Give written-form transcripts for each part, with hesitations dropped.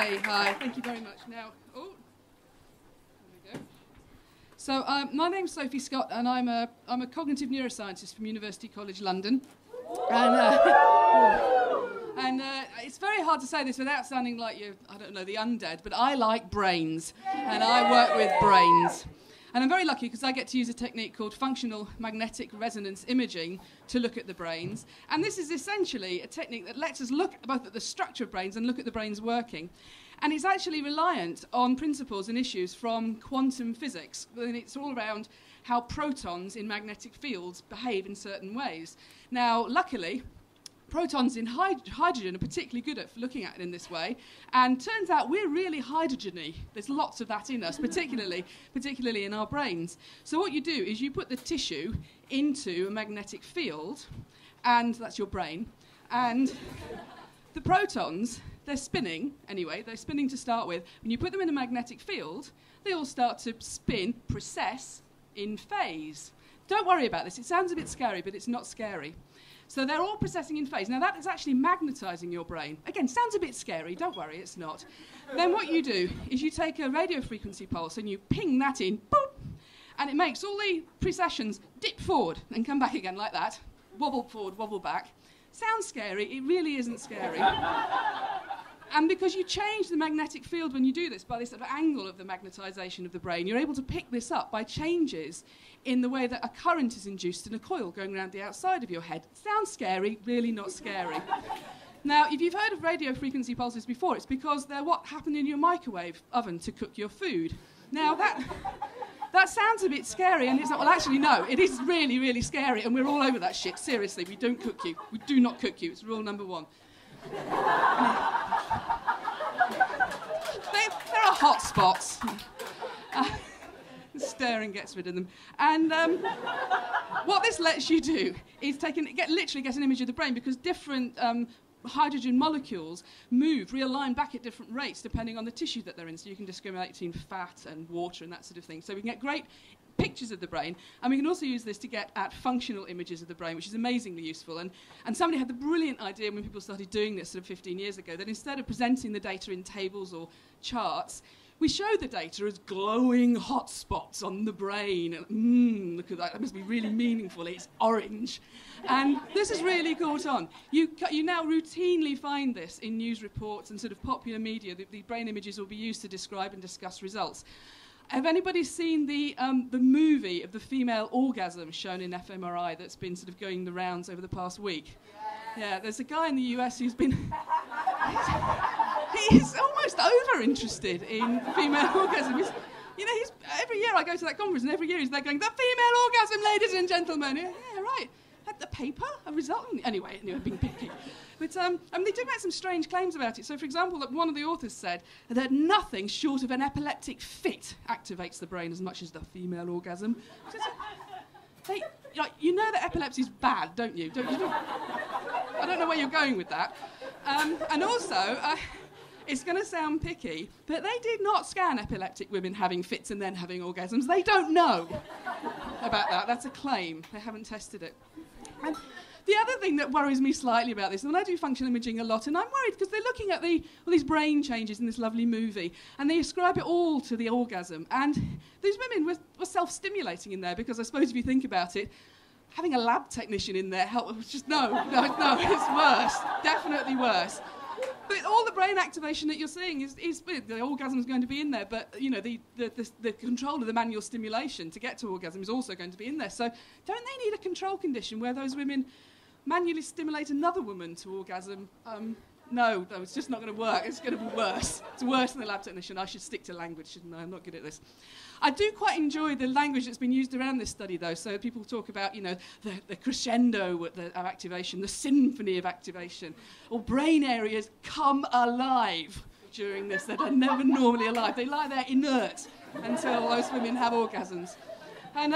Hi, hi. Thank you very much. Now, there we go. So, my name's Sophie Scott, and I'm a cognitive neuroscientist from University College London. And it's very hard to say this without sounding like I don't know, the undead, but I like brains, and I work with brains. And I'm very lucky because I get to use a technique called functional magnetic resonance imaging to look at the brains. And this is essentially a technique that lets us look both at the structure of brains and look at the brains working. And it's actually reliant on principles and issues from quantum physics. And it's all around how protons in magnetic fields behave in certain ways. Now, luckily, protons in hydrogen are particularly good at looking at it in this way, and turns out we're really hydrogen-y. There's lots of that in us, particularly in our brains. So what you do is you put the tissue into a magnetic field, and that's your brain, and the protons, they're spinning to start with. When you put them in a magnetic field, they all start to spin, precess, in phase. Don't worry about this. It sounds a bit scary, but it's not scary. So they're all processing in phase. Now that is actually magnetising your brain. Again, sounds a bit scary. Don't worry, it's not. Then what you do is you take a radio frequency pulse and you ping that in, boop, and it makes all the precessions dip forward and come back again like that. Wobble forward, wobble back. Sounds scary. It really isn't scary. And because you change the magnetic field when you do this by this sort of angle of the magnetisation of the brain, you're able to pick this up by changes in the way that a current is induced in a coil going around the outside of your head. Sounds scary, really not scary. Now, if you've heard of radio frequency pulses before, it's because they're what happened in your microwave oven to cook your food. Now, that sounds a bit scary, and it's not. Well, actually, no, it is really, really scary, and we're all over that shit. Seriously, we don't cook you. We do not cook you. It's rule number one. There are hot spots. Staring gets rid of them. And what this lets you do is literally get an image of the brain, because different hydrogen molecules realign back at different rates depending on the tissue that they're in. So you can discriminate between fat and water and that sort of thing. So we can get great pictures of the brain, and we can also use this to get at functional images of the brain, which is amazingly useful. And somebody had the brilliant idea when people started doing this sort of 15 years ago, that instead of presenting the data in tables or charts, we show the data as glowing hot spots on the brain. And, look at that must be really meaningful. It's orange. And this has really caught on. You now routinely find this in news reports and sort of popular media. The brain images will be used to describe and discuss results. Have anybody seen the movie of the female orgasm shown in fMRI that's been sort of going the rounds over the past week? Yeah, there's a guy in the US who's been... he's almost over-interested in female orgasm. Every year I go to that conference, and every year he's there going, "The female orgasm, ladies and gentlemen." Yeah, right. Had the paper, a result. Anyway, being picky. But they do make some strange claims about it. So, for example, that one of the authors said that nothing short of an epileptic fit activates the brain as much as the female orgasm. You know that epilepsy is bad, don't you? I don't know where you're going with that. And also, it's going to sound picky, but they did not scan epileptic women having fits and then having orgasms. They don't know about that. That's a claim. They haven't tested it. And the other thing that worries me slightly about this, and I do functional imaging a lot, and I'm worried because they're looking at all these brain changes in this lovely movie, and they ascribe it all to the orgasm. And these women were self-stimulating in there, because I suppose if you think about it, having a lab technician in there helped. Just no, it's worse, definitely worse. But all the brain activation that you're seeing is the orgasm is going to be in there, but the control of the manual stimulation to get to orgasm is also going to be in there. So don't they need a control condition where those women manually stimulate another woman to orgasm? No, it's just not going to work. It's going to be worse. It's worse than the lab technician. I should stick to language, shouldn't I? I'm not good at this. I do quite enjoy the language that's been used around this study, though. So people talk about, the crescendo of activation, the symphony of activation, or brain areas come alive during this that are never normally alive. They lie there inert until those women have orgasms. And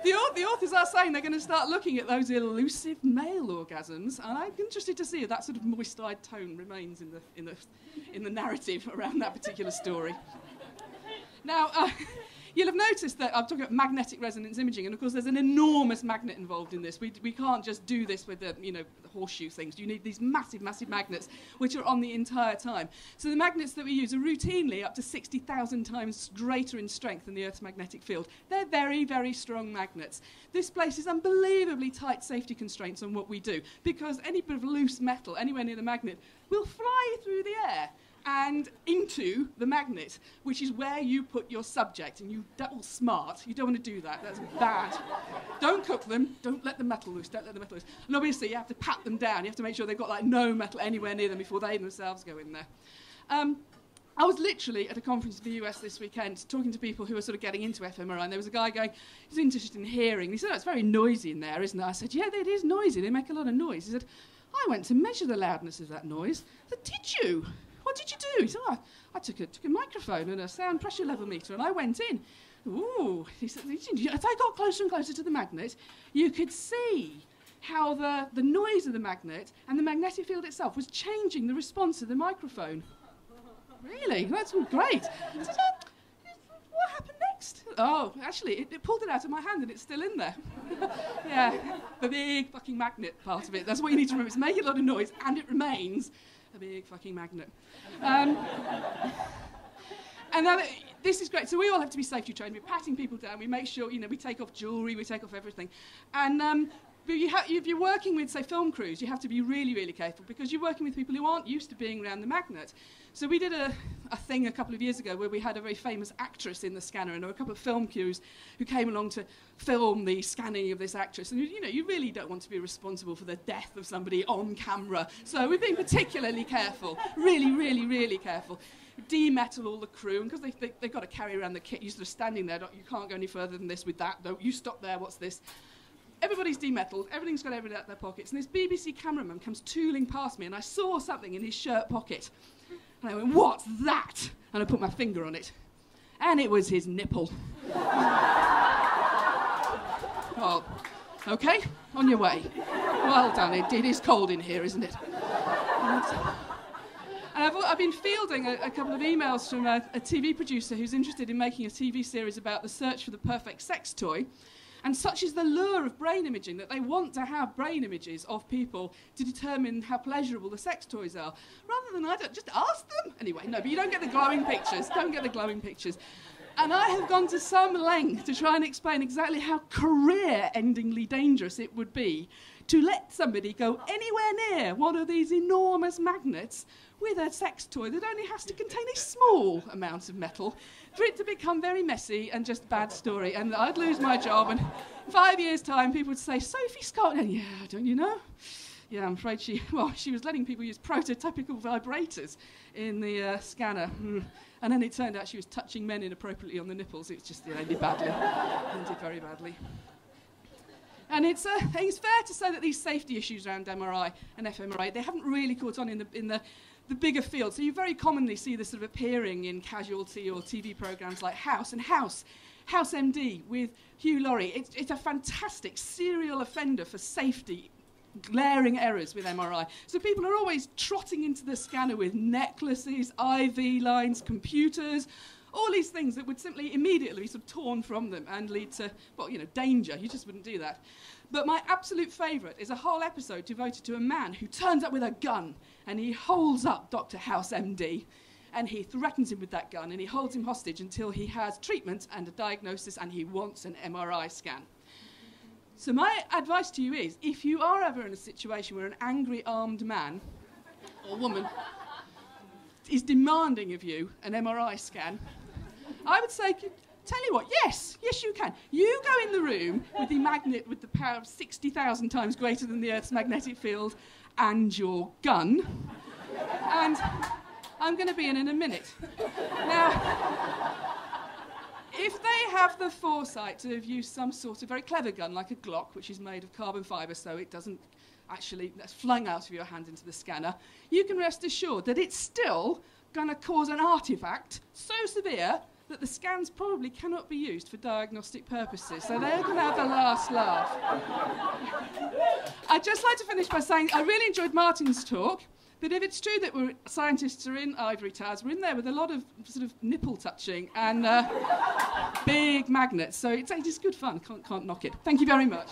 the authors are saying they're going to start looking at those elusive male orgasms, and I'm interested to see if that sort of moist-eyed tone remains in the narrative around that particular story. Now, You'll have noticed that I'm talking about magnetic resonance imaging, and of course there's an enormous magnet involved in this. We can't just do this with the horseshoe things. You need these massive, massive magnets which are on the entire time. So the magnets that we use are routinely up to 60,000 times greater in strength than the Earth's magnetic field. They're very, very strong magnets. This places unbelievably tight safety constraints on what we do, because any bit of loose metal anywhere near the magnet will fly through the air and into the magnet, which is where you put your subject. And you double smart. You don't want to do that. That's bad. Don't cook them. Don't let the metal loose. Don't let the metal loose. And obviously, you have to pat them down. You have to make sure they've got like no metal anywhere near them before they themselves go in there. I was literally at a conference in the US this weekend talking to people who were sort of getting into fMRI, and there was a guy going, he's interested in hearing. He said, oh, it's very noisy in there, isn't it? I said, yeah, it is noisy. They make a lot of noise. He said, I went to measure the loudness of that noise. I said, did you? What did you do? He said, oh, I took a microphone and a sound pressure level meter, and I went in. Ooh, he said, as I got closer and closer to the magnet, you could see how the noise of the magnet and the magnetic field itself was changing the response of the microphone. Really? That's great. I said, what happened next? Oh, actually, it pulled it out of my hand and it's still in there. Yeah, the big fucking magnet part of it. That's what you need to remember. It's making a lot of noise and it remains a big fucking magnet. And now this is great. So we all have to be safety trained. We're patting people down. We make sure, we take off jewellery, we take off everything. And but if you're working with, say, film crews, you have to be really, really careful because you're working with people who aren't used to being around the magnet. So we did a thing a couple of years ago where we had a very famous actress in the scanner, and there were a couple of film crews who came along to film the scanning of this actress. And, you really don't want to be responsible for the death of somebody on camera. So we're being particularly careful, really, really, really careful. Demetal all the crew, and because they've got to carry around the kit, you're sort of standing there, you can't go any further than this with that. Don't you stop there, what's this? Everybody's demetalled, everything's got everything out their pockets, and this BBC cameraman comes tooling past me, and I saw something in his shirt pocket. And I went, what's that? And I put my finger on it. And it was his nipple. Oh, okay, on your way. Well done, it is cold in here, isn't it? And I've been fielding a couple of emails from a TV producer who's interested in making a TV series about the search for the perfect sex toy. And such is the lure of brain imaging that they want to have brain images of people to determine how pleasurable the sex toys are. Rather than, just ask them. Anyway, no, but you don't get the glowing pictures. Don't get the glowing pictures. And I have gone to some length to try and explain exactly how career-endingly dangerous it would be to let somebody go anywhere near one of these enormous magnets with a sex toy that only has to contain a small amount of metal for it to become very messy and just a bad story. And I'd lose my job, and in 5 years' time, people would say, Sophie Scott, and yeah, don't you know? Yeah, I'm afraid she was letting people use prototypical vibrators in the scanner. And then it turned out she was touching men inappropriately on the nipples. It just ended badly. Ended very badly. And it's fair to say that these safety issues around MRI and fMRI, they haven't really caught on in the bigger field. So you very commonly see this sort of appearing in casualty or TV programmes like House MD with Hugh Laurie. It's a fantastic serial offender for safety, glaring errors with MRI. So people are always trotting into the scanner with necklaces, IV lines, computers, all these things that would simply immediately be sort of torn from them and lead to, danger. You just wouldn't do that. But my absolute favourite is a whole episode devoted to a man who turns up with a gun and he holds up Dr. House MD and he threatens him with that gun and he holds him hostage until he has treatment and a diagnosis and he wants an MRI scan. So my advice to you is, if you are ever in a situation where an angry armed man or woman is demanding of you an MRI scan, I would say, tell you what, yes, you can. You go in the room with the magnet with the power of 60,000 times greater than the Earth's magnetic field and your gun, and I'm going to be in a minute. Now, if they have the foresight to have used some sort of very clever gun, like a Glock, which is made of carbon fibre so it doesn't actually, that's flung out of your hand into the scanner, you can rest assured that it's still going to cause an artefact so severe that the scans probably cannot be used for diagnostic purposes. So they're going to have the last laugh. I'd just like to finish by saying I really enjoyed Martin's talk, But if it's true that scientists are in ivory towers, we're in there with a lot of sort of nipple touching and big magnets. So it's good fun. Can't knock it. Thank you very much.